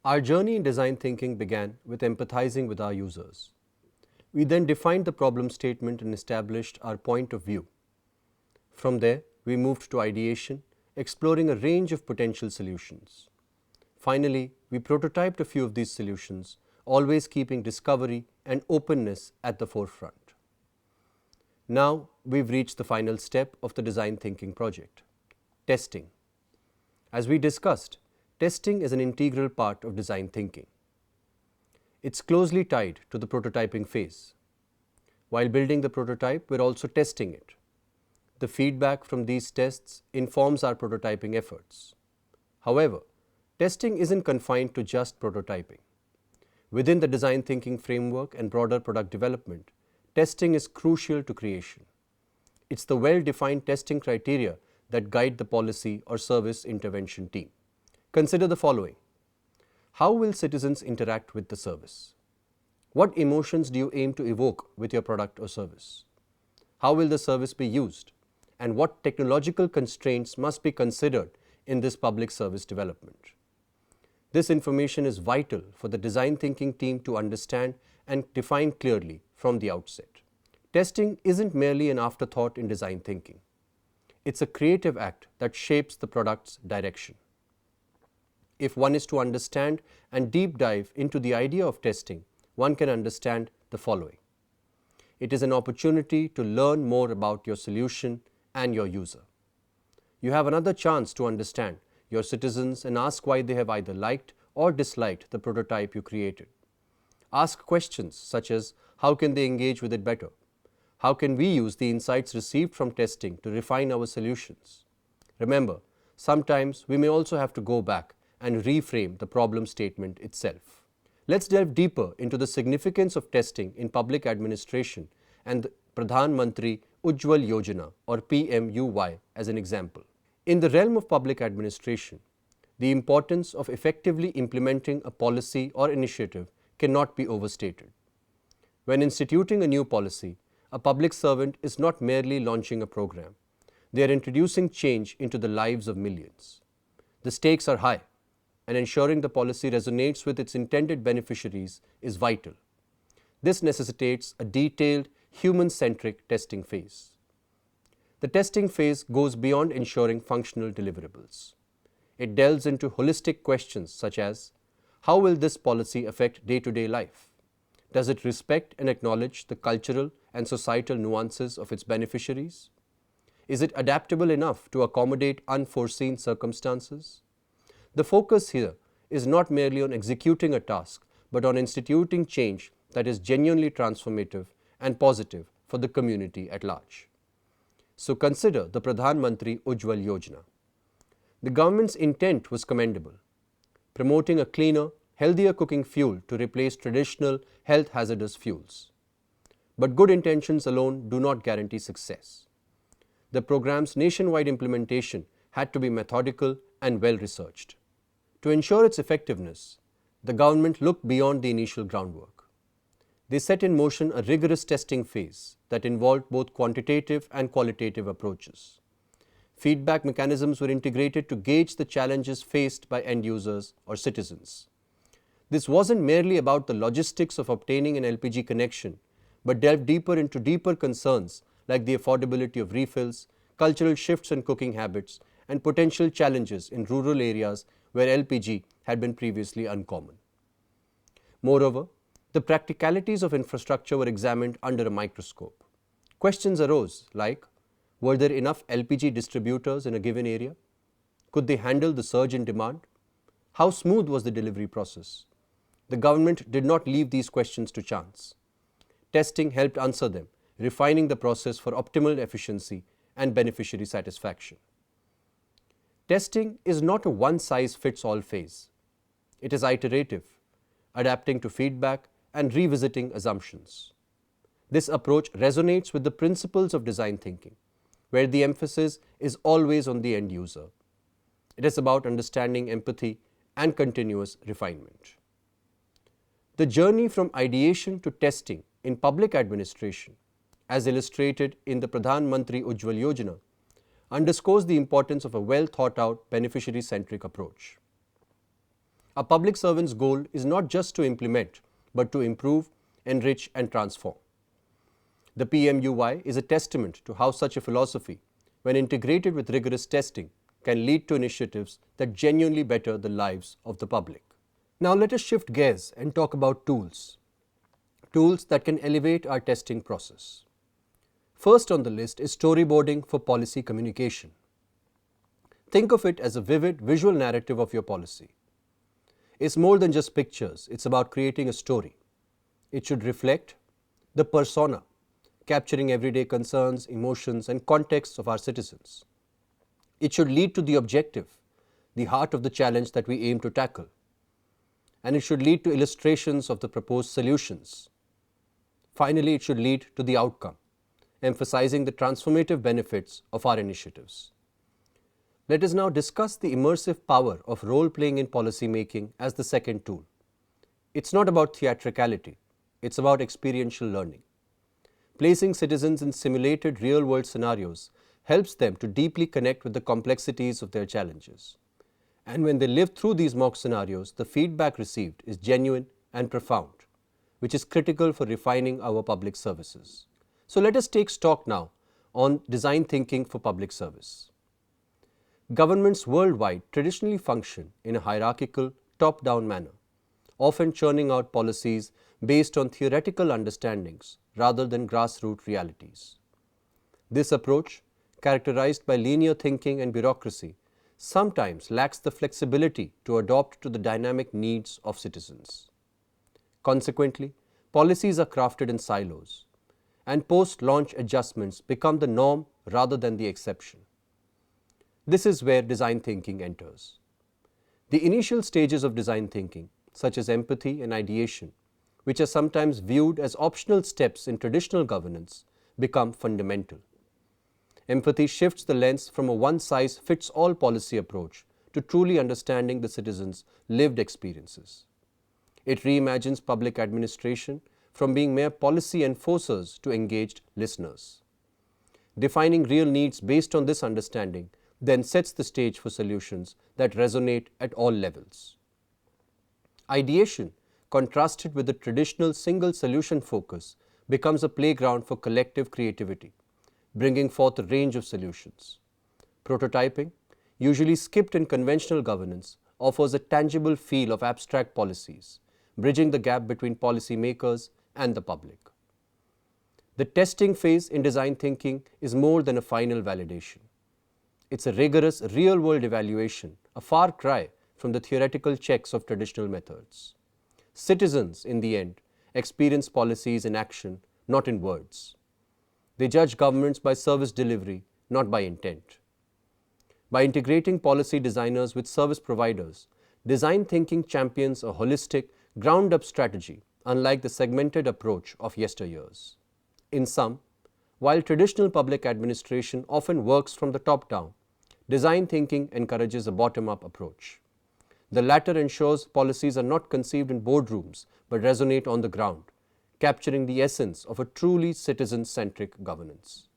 Our journey in design thinking began with empathizing with our users. We then defined the problem statement and established our point of view. From there, we moved to ideation, exploring a range of potential solutions. Finally, we prototyped a few of these solutions, always keeping discovery and openness at the forefront. Now, we've reached the final step of the design thinking project, testing. As we discussed, testing is an integral part of design thinking. It's closely tied to the prototyping phase. While building the prototype, we're also testing it. The feedback from these tests informs our prototyping efforts. However, testing isn't confined to just prototyping. Within the design thinking framework and broader product development, testing is crucial to creation. It's the well-defined testing criteria that guide the policy or service intervention team. Consider the following. How will citizens interact with the service? What emotions do you aim to evoke with your product or service? How will the service be used? And what technological constraints must be considered in this public service development? This information is vital for the design thinking team to understand and define clearly from the outset. Testing isn't merely an afterthought in design thinking. It's a creative act that shapes the product's direction. If one is to understand and deep dive into the idea of testing, one can understand the following. It is an opportunity to learn more about your solution and your user. You have another chance to understand your citizens and ask why they have either liked or disliked the prototype you created. Ask questions such as how can they engage with it better? How can we use the insights received from testing to refine our solutions? Remember, sometimes we may also have to go back and reframe the problem statement itself. Let's delve deeper into the significance of testing in public administration and the Pradhan Mantri Ujjwal Yojana or PMUY as an example. In the realm of public administration, the importance of effectively implementing a policy or initiative cannot be overstated. When instituting a new policy, a public servant is not merely launching a program. They are introducing change into the lives of millions. The stakes are high, and ensuring the policy resonates with its intended beneficiaries is vital. This necessitates a detailed, human-centric testing phase. The testing phase goes beyond ensuring functional deliverables. It delves into holistic questions such as, how will this policy affect day-to-day life? Does it respect and acknowledge the cultural and societal nuances of its beneficiaries? Is it adaptable enough to accommodate unforeseen circumstances? The focus here is not merely on executing a task, but on instituting change that is genuinely transformative and positive for the community at large. So consider the Pradhan Mantri Ujjwal Yojana. The government's intent was commendable, promoting a cleaner, healthier cooking fuel to replace traditional health hazardous fuels. But good intentions alone do not guarantee success. The program's nationwide implementation had to be methodical and well researched. To ensure its effectiveness, the government looked beyond the initial groundwork. They set in motion a rigorous testing phase that involved both quantitative and qualitative approaches. Feedback mechanisms were integrated to gauge the challenges faced by end users or citizens. This wasn't merely about the logistics of obtaining an LPG connection, but delved deeper into deeper concerns like the affordability of refills, cultural shifts in cooking habits, and potential challenges in rural areas where LPG had been previously uncommon. Moreover, the practicalities of infrastructure were examined under a microscope. Questions arose like, were there enough LPG distributors in a given area? Could they handle the surge in demand? How smooth was the delivery process? The government did not leave these questions to chance. Testing helped answer them, refining the process for optimal efficiency and beneficiary satisfaction. Testing is not a one-size-fits-all phase. It is iterative, adapting to feedback and revisiting assumptions. This approach resonates with the principles of design thinking, where the emphasis is always on the end user. It is about understanding empathy and continuous refinement. The journey from ideation to testing in public administration, as illustrated in the Pradhan Mantri Ujjwal Yojana, underscores the importance of a well-thought-out, beneficiary-centric approach. A public servant's goal is not just to implement, but to improve, enrich, and transform. The PMUY is a testament to how such a philosophy, when integrated with rigorous testing, can lead to initiatives that genuinely better the lives of the public. Now let us shift gears and talk about tools. Tools that can elevate our testing process. First on the list is storyboarding for policy communication. Think of it as a vivid visual narrative of your policy. It's more than just pictures, it's about creating a story. It should reflect the persona, capturing everyday concerns, emotions, and contexts of our citizens. It should lead to the objective, the heart of the challenge that we aim to tackle. And it should lead to illustrations of the proposed solutions. Finally, it should lead to the outcome, emphasizing the transformative benefits of our initiatives. Let us now discuss the immersive power of role-playing in policy making as the second tool. It's not about theatricality, it's about experiential learning. Placing citizens in simulated real-world scenarios helps them to deeply connect with the complexities of their challenges. And when they live through these mock scenarios, the feedback received is genuine and profound, which is critical for refining our public services. So let us take stock now on design thinking for public service. Governments worldwide traditionally function in a hierarchical, top-down manner, often churning out policies based on theoretical understandings rather than grassroots realities. This approach, characterized by linear thinking and bureaucracy, sometimes lacks the flexibility to adapt to the dynamic needs of citizens. Consequently, policies are crafted in silos, and post-launch adjustments become the norm rather than the exception. This is where design thinking enters. The initial stages of design thinking, such as empathy and ideation, which are sometimes viewed as optional steps in traditional governance, become fundamental. Empathy shifts the lens from a one-size-fits-all policy approach to truly understanding the citizens' lived experiences. It reimagines public administration from being mere policy enforcers to engaged listeners. Defining real needs based on this understanding then sets the stage for solutions that resonate at all levels. Ideation, contrasted with the traditional single solution focus, becomes a playground for collective creativity, bringing forth a range of solutions. Prototyping, usually skipped in conventional governance, offers a tangible feel of abstract policies, bridging the gap between policymakers and the public. The testing phase in design thinking is more than a final validation. It's a rigorous real-world evaluation, a far cry from the theoretical checks of traditional methods. Citizens, in the end, experience policies in action, not in words. They judge governments by service delivery, not by intent. By integrating policy designers with service providers, design thinking champions a holistic, ground-up strategy, unlike the segmented approach of yesteryears. In sum, while traditional public administration often works from the top down, design thinking encourages a bottom-up approach. The latter ensures policies are not conceived in boardrooms but resonate on the ground, capturing the essence of a truly citizen-centric governance.